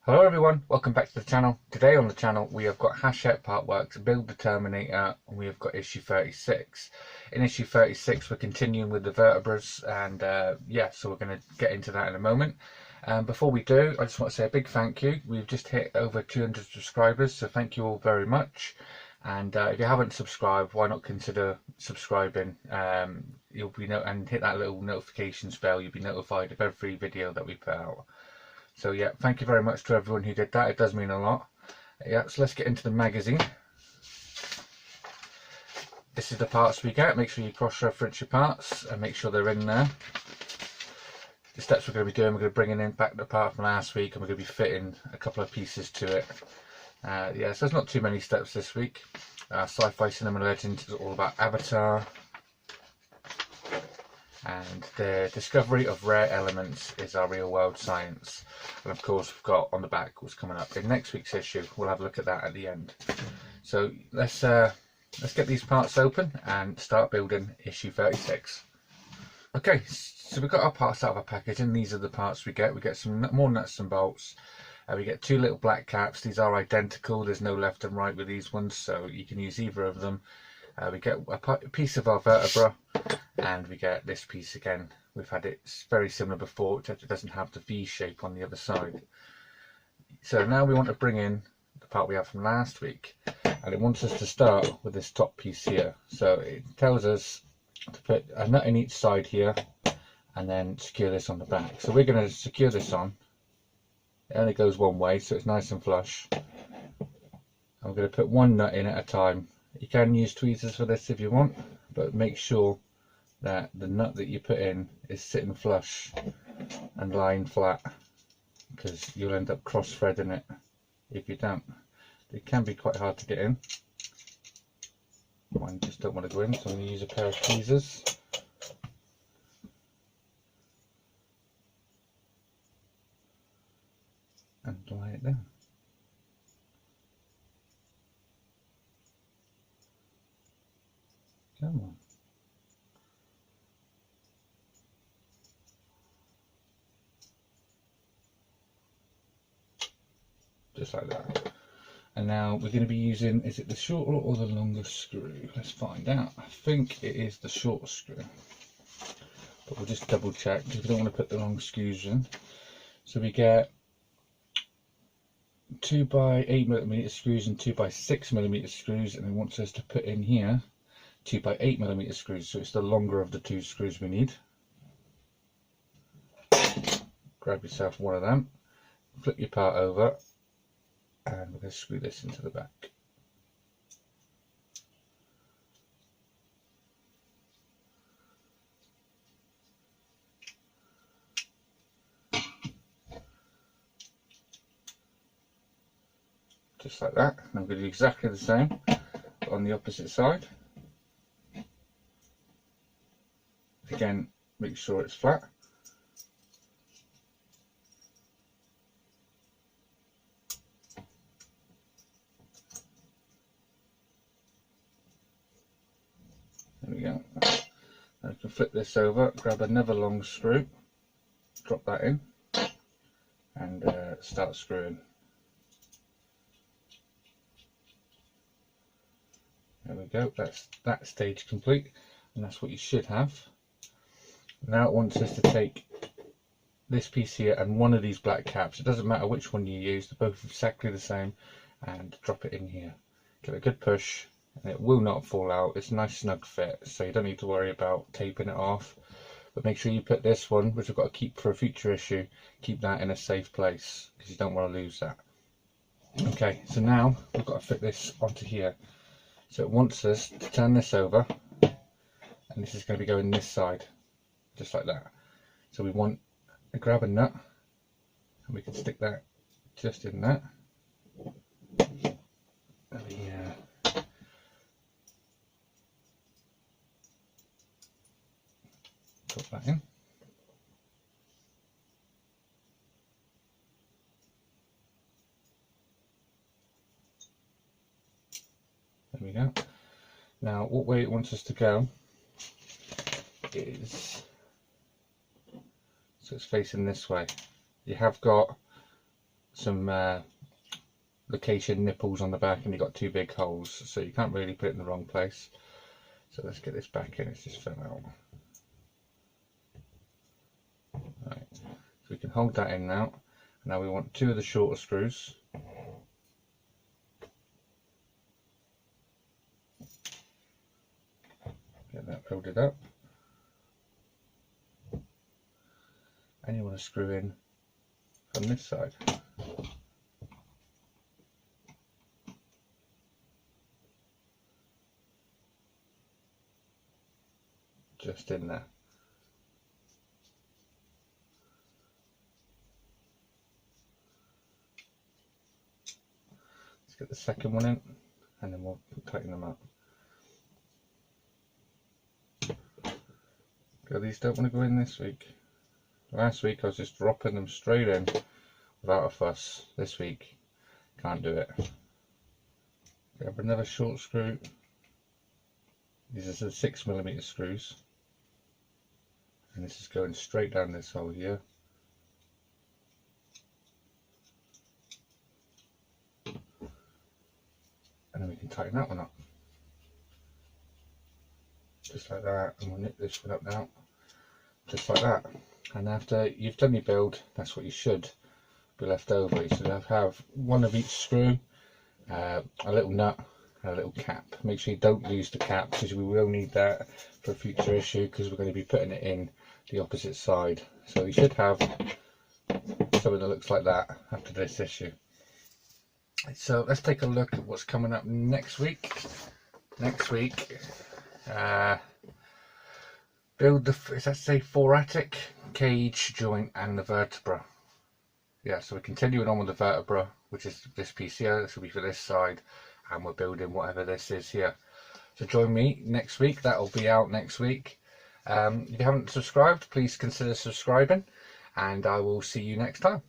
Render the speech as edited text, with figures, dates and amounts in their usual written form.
Hello everyone, welcome back to the channel. Today on the channel we have got Hachette Part Works, Build the Terminator, and we have got issue 36. In issue 36 we're continuing with the vertebras, and so we're going to get into that in a moment. Before we do, I just want to say a big thank you. We've just hit over 200 subscribers, so thank you all very much. And if you haven't subscribed, why not consider subscribing? You'll be and hit that little notifications bell. You'll be notified of every video that we put out. So yeah, thank you very much to everyone who did that. It does mean a lot. Yeah, so let's get into the magazine. This is the parts we get. Make sure you cross-reference your parts and make sure they're in there. The steps we're going to be doing, we're going to bring in back the part from last week, and we're going to be fitting a couple of pieces to it. So there's not too many steps this week. Sci-Fi Cinema Legends is all about Avatar. And the discovery of rare elements is our real world science. And of course we've got on the back what's coming up in next week's issue. We'll have a look at that at the end. So let's get these parts open and start building issue 36. Okay, so we've got our parts out of our package, and these are the parts we get. We get some more nuts and bolts. We get two little black caps. These are identical. There's no left and right with these ones, so you can use either of them. We get a piece of our vertebra, and we get this piece again. We've had it very similar before, except it doesn't have the V shape on the other side. So now we want to bring in the part we have from last week, and it wants us to start with this top piece here. So it tells us to put a nut in each side here and then secure this on the back. So we're going to secure this on. It only goes one way, so it's nice and flush. I'm going to put one nut in at a time. You can use tweezers for this if you want, but make sure that the nut that you put in is sitting flush and lying flat, because you'll end up cross threading it if you don't. It can be quite hard to get in. Mine just don't want to go in, so I'm going to use a pair of tweezers. And lie it down. Come on. Just like that. And now we're going to be using, is it the shorter or the longer screw? Let's find out. I think it is the shorter screw, but we'll just double check because we don't want to put the long screws in. So we get 2x8mm screws and 2x6mm screws, and it wants us to put in here 2x8mm screws, so it's the longer of the two screws we need. Grab yourself one of them, flip your part over, and we're going to screw this into the back. Just like that. And I'm going to do exactly the same but on the opposite side. Again, make sure it's flat. There we go. Now you can flip this over, grab another long screw, drop that in, and start screwing. There we go, that's that stage complete, and that's what you should have. Now it wants us to take this piece here and one of these black caps, it doesn't matter which one you use, they're both exactly the same, and drop it in here. Give it a good push, and it will not fall out. It's a nice snug fit, so you don't need to worry about taping it off. But make sure you put this one, which I've got to keep for a future issue, keep that in a safe place, because you don't want to lose that. Okay, so now we've got to fit this onto here. So it wants us to turn this over, and this is going to be going this side, just like that. So we want to grab a nut, and we can stick that just in that. Let me drop that in. There we go. Now, what way it wants us to go is, so it's facing this way. You have got some location nipples on the back, and you've got 2 big holes, so you can't really put it in the wrong place. So let's get this back in. It's just fell out. Right, so we can hold that in now. Now we want 2 of the shorter screws. Get that folded up. And you want to screw in from this side. Just in there. Let's get the second one in, and then we'll tighten them up. These don't want to go in this week. Last week I was just dropping them straight in without a fuss. This week, can't do it. Grab another short screw. These are the 6mm screws. And this is going straight down this hole here. And then we can tighten that one up. Just like that. And we'll nip this one up now. Just like that. And after you've done your build, that's what you should be left over. You should have one of each screw, a little nut, and a little cap. Make sure you don't lose the cap, because we will need that for a future issue, because we're going to be putting it in the opposite side. So you should have something that looks like that after this issue. So let's take a look at what's coming up next week. Next week, build the, let's say, thoracic, cage, joint and the vertebra. Yeah, so we're continuing on with the vertebra, which is this piece here. This will be for this side, and we're building whatever this is here. So join me next week. That'll be out next week. If you haven't subscribed, please consider subscribing, and I will see you next time.